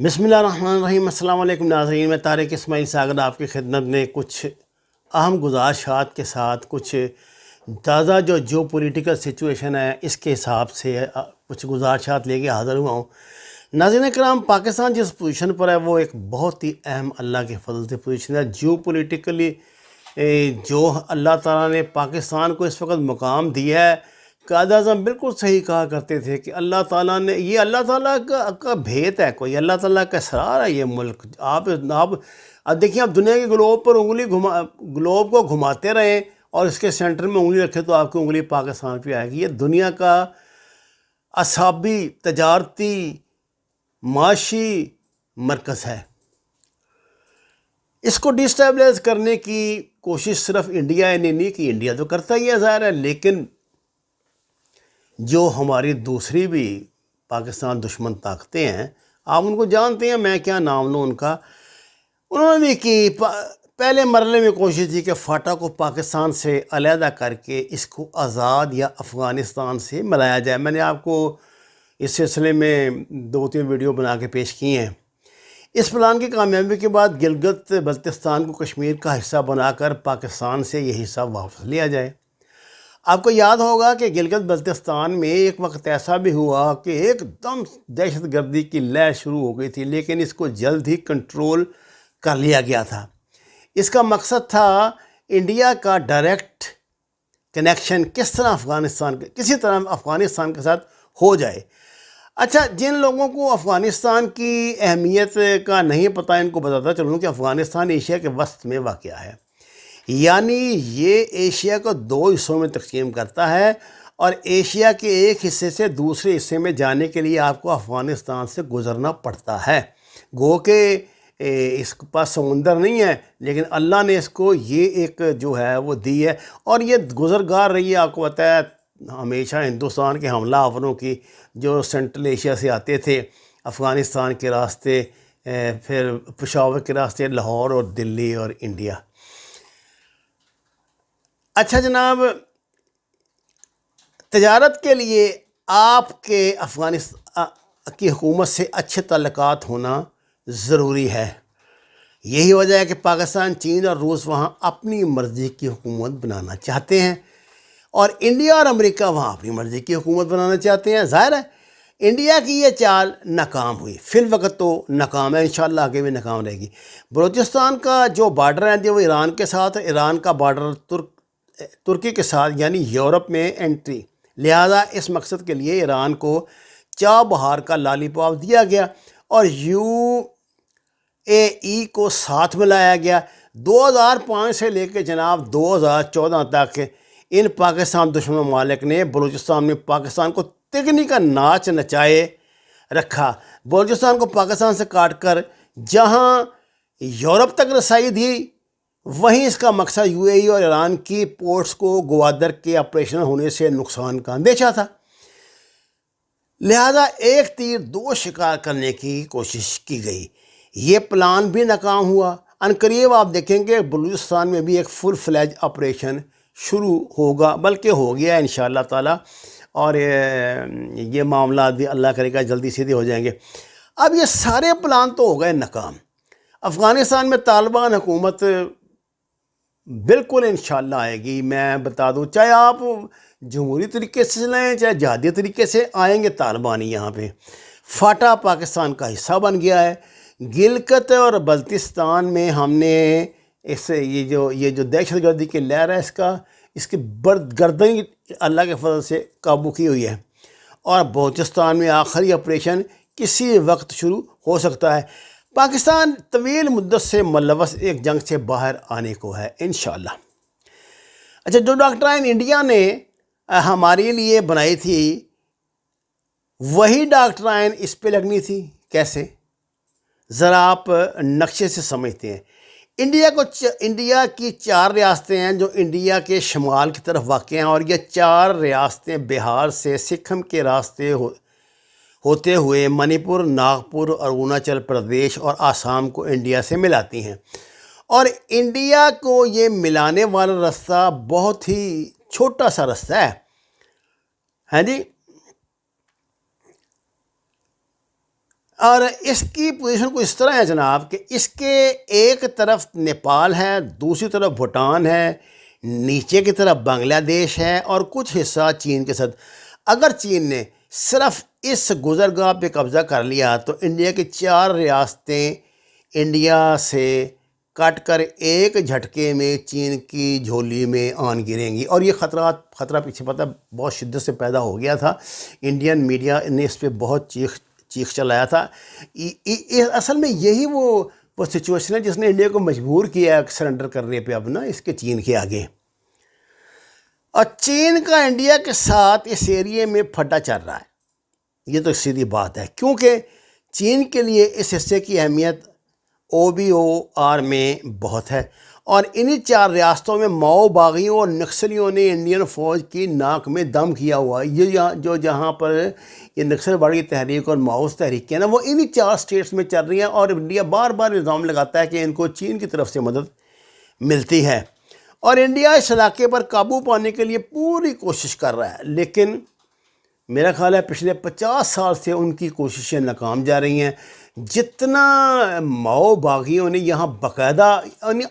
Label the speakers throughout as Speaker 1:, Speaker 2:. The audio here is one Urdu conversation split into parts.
Speaker 1: بسم اللہ الرحمن الرحیم۔ السلام علیکم ناظرین، میں طارق اسماعیل ساگر آپ کی خدمت میں کچھ اہم گزارشات کے ساتھ کچھ تازہ جو پولیٹیکل سچویشن ہے اس کے حساب سے کچھ گزارشات لے کے حاضر ہوا ہوں۔ ناظرین کرام، پاکستان جس پوزیشن پر ہے وہ ایک بہت ہی اہم اللہ کے فضل سے پوزیشن ہے۔ جیو پولیٹیکلی جو اللہ تعالیٰ نے پاکستان کو اس وقت مقام دیا ہے، قائد اعظم بالکل صحیح کہا کرتے تھے کہ اللہ تعالیٰ نے یہ اللہ تعالیٰ کا بھیت ہے، کوئی اللہ تعالیٰ کا اسرار ہے یہ ملک۔ آپ اب دیکھیں، آپ دنیا کے گلوب پر گلوب کو گھماتے رہیں اور اس کے سینٹر میں انگلی رکھیں تو آپ کی انگلی پاکستان پہ آئے گی۔ یہ دنیا کا اعصابی، تجارتی، معاشی مرکز ہے۔ اس کو ڈیسٹیبلائز کرنے کی کوشش صرف انڈیا نے نہیں کی، انڈیا تو کرتا ہی ہے ظاہر ہے، لیکن جو ہماری دوسری بھی پاکستان دشمن طاقتیں ہیں، آپ ان کو جانتے ہیں، میں کیا نام لوں ان کا، انہوں نے بھی کی پہلے مرحلے میں کوشش تھی کہ فاٹا کو پاکستان سے علیحدہ کر کے اس کو آزاد یا افغانستان سے ملایا جائے۔ میں نے آپ کو اس سلسلے میں 2-3 ویڈیو بنا کے پیش کی ہیں۔ اس پلان کی کامیابی کے بعد گلگت بلتستان کو کشمیر کا حصہ بنا کر پاکستان سے یہ حصہ واپس لیا جائے۔ آپ کو یاد ہوگا کہ گلگت بلتستان میں ایک وقت ایسا بھی ہوا کہ ایک دم دہشت گردی کی لہر شروع ہو گئی تھی، لیکن اس کو جلد ہی کنٹرول کر لیا گیا تھا۔ اس کا مقصد تھا انڈیا کا ڈائریکٹ کنیکشن کس طرح کسی طرح افغانستان کے ساتھ ہو جائے۔ اچھا، جن لوگوں کو افغانستان کی اہمیت کا نہیں پتہ، ان کو بتاتا چلوں کہ افغانستان ایشیا کے وسط میں واقع ہے، یعنی یہ ایشیا کو 2 حصوں میں تقسیم کرتا ہے، اور ایشیا کے ایک حصے سے دوسرے حصے میں جانے کے لیے آپ کو افغانستان سے گزرنا پڑتا ہے۔ گو کہ اس کے پاس سمندر نہیں ہے، لیکن اللہ نے اس کو یہ ایک جو ہے وہ دی ہے، اور یہ گزرگار رہی ہے۔ آپ کو پتہ ہے ہمیشہ ہندوستان کے حملہ آوروں کی جو سینٹرل ایشیا سے آتے تھے، افغانستان کے راستے، پھر پشاور کے راستے لاہور اور دلی اور انڈیا۔ اچھا جناب، تجارت کے لیے آپ کے افغانستان کی حکومت سے اچھے تعلقات ہونا ضروری ہے۔ یہی وجہ ہے کہ پاکستان، چین اور روس وہاں اپنی مرضی کی حکومت بنانا چاہتے ہیں، اور انڈیا اور امریکہ وہاں اپنی مرضی کی حکومت بنانا چاہتے ہیں۔ ظاہر ہے انڈیا کی یہ چال ناکام ہوئی، فی الوقت تو ناکام ہے، انشاءاللہ آگے بھی ناکام رہے گی۔ بلوچستان کا جو بارڈر ہے جو ایران کے ساتھ، ایران کا بارڈر ترکی کے ساتھ یعنی یورپ میں انٹری، لہذا اس مقصد کے لیے ایران کو چاہ بہار کا لالی پاپ دیا گیا اور UAE کو ساتھ ملایا گیا۔ 2005 سے لے کے جناب 2014 تک ان پاکستان دشمن ممالک نے بلوچستان میں پاکستان کو تگنی کا ناچ نچائے رکھا۔ بلوچستان کو پاکستان سے کاٹ کر جہاں یورپ تک رسائی دی، وہیں اس کا مقصد UAE اور ایران کی پورٹس کو گوادر کے آپریشنل ہونے سے نقصان کا اندیشہ تھا۔ لہذا ایک تیر 2 شکار کرنے کی کوشش کی گئی۔ یہ پلان بھی ناکام ہوا۔ عنقریب آپ دیکھیں گے بلوچستان میں بھی ایک فل فلیج آپریشن شروع ہوگا، بلکہ ہو گیا ہے انشاءاللہ تعالیٰ، اور یہ معاملات بھی اللہ کرے گا جلدی سیدھے ہو جائیں گے۔ اب یہ سارے پلان تو ہو گئے ناکام۔ افغانستان میں طالبان حکومت بالکل انشاءاللہ آئے گی۔ میں بتا دوں، چاہے آپ جمہوری طریقے سے چلائیں چاہے جہادی طریقے سے، آئیں گے طالبانی یہاں پہ۔ فاٹا پاکستان کا حصہ بن گیا ہے۔ گلگت اور بلتستان میں ہم نے یہ جو دہشت گردی کی لہر ہے اس کی گردن اللہ کے فضل سے قابو کی ہوئی ہے، اور بلوچستان میں آخری آپریشن کسی وقت شروع ہو سکتا ہے۔ پاکستان طویل مدت سے ملوث ایک جنگ سے باہر آنے کو ہے انشاءاللہ۔ اچھا، جو ڈاکٹرائن انڈیا نے ہمارے لیے بنائی تھی، وہی ڈاکٹرائن اس پہ لگنی تھی۔ کیسے؟ ذرا آپ نقشے سے سمجھتے ہیں۔ انڈیا کی 4 ریاستیں ہیں جو انڈیا کے شمال کی طرف واقع ہیں، اور یہ 4 ریاستیں بہار سے سکم کے راستے ہوتے ہوئے منی پور، ناگپور، اروناچل پردیش اور آسام کو انڈیا سے ملاتی ہیں، اور انڈیا کو یہ ملانے والا راستہ بہت ہی چھوٹا سا راستہ ہے، ہاں جی۔ اور اس کی پوزیشن کو اس طرح ہے جناب کہ اس کے ایک طرف نیپال ہے، دوسری طرف بھوٹان ہے، نیچے کی طرف بنگلہ دیش ہے اور کچھ حصہ چین کے ساتھ۔ اگر چین نے صرف اس گزرگاہ پہ قبضہ کر لیا تو انڈیا کی 4 ریاستیں انڈیا سے کٹ کر ایک جھٹکے میں چین کی جھولی میں آن گریں گی، اور یہ خطرہ پیچھے پتہ بہت شدت سے پیدا ہو گیا تھا۔ انڈین میڈیا نے اس پہ بہت چیخ چلایا تھا۔ اصل میں یہی وہ سچویشن ہے جس نے انڈیا کو مجبور کیا سرنڈر کرنے پہ اب نا اس کے چین کے آگے۔ اور چین کا انڈیا کے ساتھ اس ایریے میں پھڈا چل رہا ہے، یہ تو سیدھی بات ہے، کیونکہ چین کے لیے اس حصے کی اہمیت OBOR میں بہت ہے، اور انہی 4 ریاستوں میں ماؤ باغیوں اور نکسلیوں نے انڈین فوج کی ناک میں دم کیا ہوا ہے۔ یہ جہاں پر یہ نکسل باڑی تحریک اور ماؤس تحریک ہے نا، وہ انہی 4 اسٹیٹس میں چل رہی ہیں، اور انڈیا بار بار الزام لگاتا ہے کہ ان کو چین کی طرف سے مدد ملتی ہے، اور انڈیا اس علاقے پر قابو پانے کے لیے پوری کوشش کر رہا ہے، لیکن میرا خیال ہے پچھلے 50 سال سے ان کی کوششیں ناکام جا رہی ہیں۔ جتنا ماؤ باغیوں نے یہاں باقاعدہ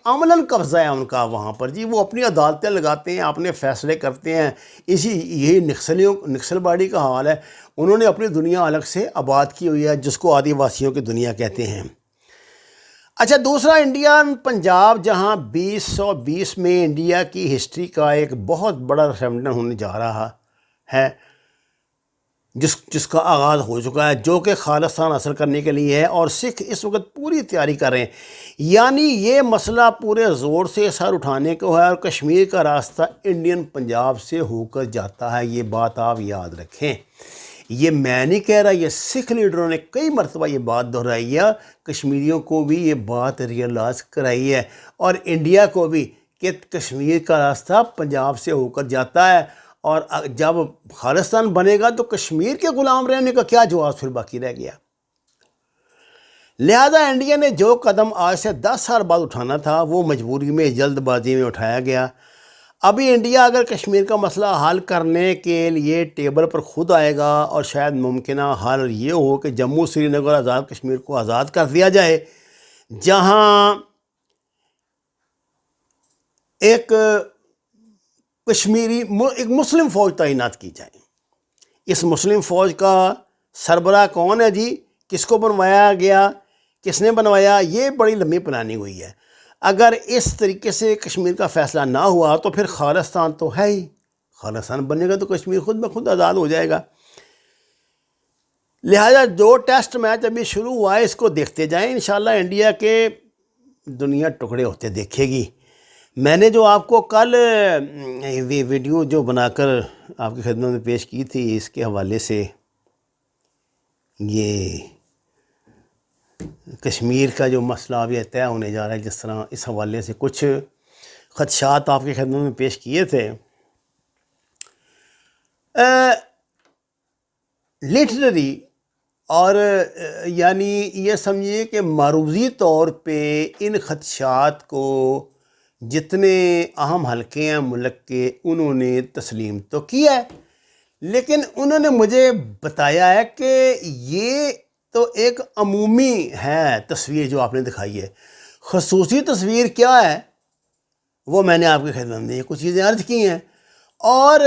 Speaker 1: عملاً قبضہ ہے ان کا وہاں پر، جی وہ اپنی عدالتیں لگاتے ہیں، اپنے فیصلے کرتے ہیں، یہی نکسل باڑی کا حال ہے۔ انہوں نے اپنی دنیا الگ سے آباد کی ہوئی ہے جس کو آدی واسیوں کی دنیا کہتے ہیں۔ اچھا، دوسرا انڈین پنجاب، جہاں 2020 میں انڈیا کی ہسٹری کا ایک بہت بڑا ریفرنڈم ہونے جا رہا ہے، جس کا آغاز ہو چکا ہے، جو کہ خالصتاً حاصل کرنے کے لیے ہے، اور سکھ اس وقت پوری تیاری کر رہے ہیں۔ یعنی یہ مسئلہ پورے زور سے سر اٹھانے کو ہے، اور کشمیر کا راستہ انڈین پنجاب سے ہو کر جاتا ہے، یہ بات آپ یاد رکھیں۔ یہ میں نہیں کہہ رہا، یہ سکھ لیڈروں نے کئی مرتبہ یہ بات دہرائی ہے، کشمیریوں کو بھی یہ بات ریئلائز کرائی ہے، اور انڈیا کو بھی، کہ کشمیر کا راستہ پنجاب سے ہو کر جاتا ہے، اور جب خالصتان بنے گا تو کشمیر کے غلام رہنے کا کیا جواز پھر باقی رہ گیا؟ لہذا انڈیا نے جو قدم آج سے 10 سال بعد اٹھانا تھا وہ مجبوری میں، جلد بازی میں اٹھایا گیا۔ ابھی انڈیا اگر کشمیر کا مسئلہ حل کرنے کے لیے ٹیبل پر خود آئے گا، اور شاید ممکنہ حل یہ ہو کہ جموں سری نگر آزاد کشمیر کو آزاد کر دیا جائے، جہاں ایک مسلم فوج تعینات کی جائے۔ اس مسلم فوج کا سربراہ کون ہے جی؟ کس کو بنوایا گیا؟ کس نے بنوایا؟ یہ بڑی لمبی پلاننگ ہوئی ہے۔ اگر اس طریقے سے کشمیر کا فیصلہ نہ ہوا تو پھر خالصتان تو ہے ہی، خالصتان بنے گا تو کشمیر خود بخود آزاد ہو جائے گا۔ لہذا جو ٹیسٹ میچ ابھی شروع ہوا ہے اس کو دیکھتے جائیں، انشاءاللہ انڈیا کے دنیا ٹکڑے ہوتے دیکھے گی۔ میں نے جو آپ کو کل ویڈیو جو بنا کر آپ کی خدمت میں پیش کی تھی، اس کے حوالے سے یہ کشمیر کا جو مسئلہ اب یہ طے ہونے جا رہا ہے، جس طرح اس حوالے سے کچھ خدشات آپ کی خدمت میں پیش کیے تھے۔ لٹرری اور یعنی یہ سمجھیے کہ معروضی طور پہ ان خدشات کو جتنے اہم حلقے ہیں ملک کے، انہوں نے تسلیم تو کیا ہے، لیکن انہوں نے مجھے بتایا ہے کہ یہ تو ایک عمومی ہے تصویر جو آپ نے دکھائی ہے، خصوصی تصویر کیا ہے وہ میں نے آپ کی خدمت میں کچھ چیزیں عرض کی ہیں۔ اور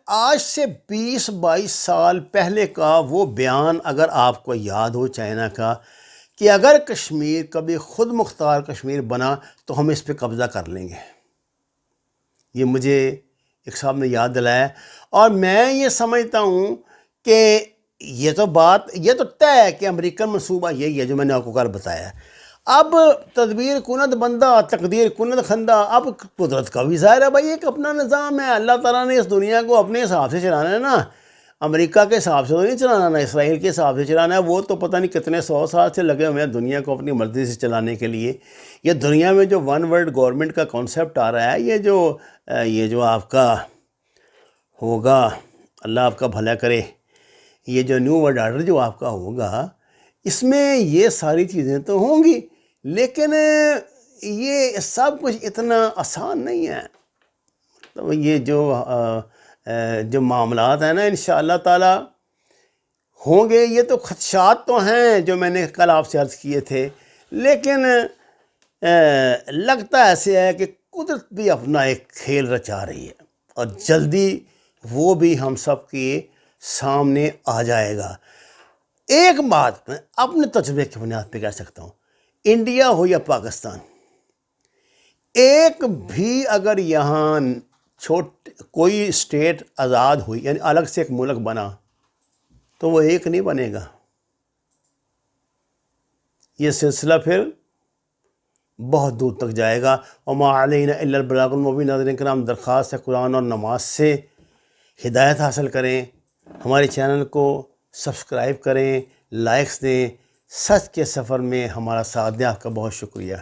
Speaker 1: آج سے 20-22 سال پہلے کا وہ بیان اگر آپ کو یاد ہو چائنا کا، کہ اگر کشمیر کبھی خود مختار کشمیر بنا تو ہم اس پہ قبضہ کر لیں گے، یہ مجھے ایک صاحب نے یاد دلایا، اور میں یہ سمجھتا ہوں کہ یہ تو طے ہے کہ امریکن منصوبہ یہی ہے جو میں نے آپ کو کل بتایا ہے۔ اب تدبیر کند بندہ تقدیر کند خندہ، اب قدرت کا بھی ظاہر ہے بھائی، ایک اپنا نظام ہے، اللہ تعالیٰ نے اس دنیا کو اپنے حساب سے چلانا ہے نا، امریکہ کے حساب سے تو نہیں چلانا، نہ اسرائیل کے حساب سے چلانا ہے، وہ تو پتہ نہیں کتنے 100 سال سے لگے ہوئے ہیں دنیا کو اپنی مرضی سے چلانے کے لیے۔ یہ دنیا میں جو ون ورلڈ گورنمنٹ کا کانسیپٹ آ رہا ہے، یہ جو آپ کا ہوگا، اللہ آپ کا بھلا کرے، یہ جو نیو ورلڈ آرڈر جو آپ کا ہوگا، اس میں یہ ساری چیزیں تو ہوں گی، لیکن یہ سب کچھ اتنا آسان نہیں ہے۔ تو یہ جو معاملات ہیں نا، انشاءاللہ تعالی ہوں گے، یہ تو خدشات تو ہیں جو میں نے کل آپ سے عرض کیے تھے، لیکن لگتا ایسے ہے کہ قدرت بھی اپنا ایک کھیل رچا رہی ہے اور جلدی وہ بھی ہم سب کے سامنے آ جائے گا۔ ایک بات میں اپنے تجربے کی بنیاد پہ کہہ سکتا ہوں، انڈیا ہو یا پاکستان، ایک بھی اگر یہاں کوئی اسٹیٹ آزاد ہوئی، یعنی الگ سے ایک ملک بنا، تو وہ ایک نہیں بنے گا۔ یہ سلسلہ پھر بہت دور تک جائے گا۔ وما علینا الا البلاغ المبین۔ ناظرین کرام، درخواست ہے قرآن اور نماز سے ہدایت حاصل کریں، ہمارے چینل کو سبسکرائب کریں، لائکس دیں، سچ کے سفر میں ہمارا ساتھ دیں۔ آپ کا بہت شکریہ۔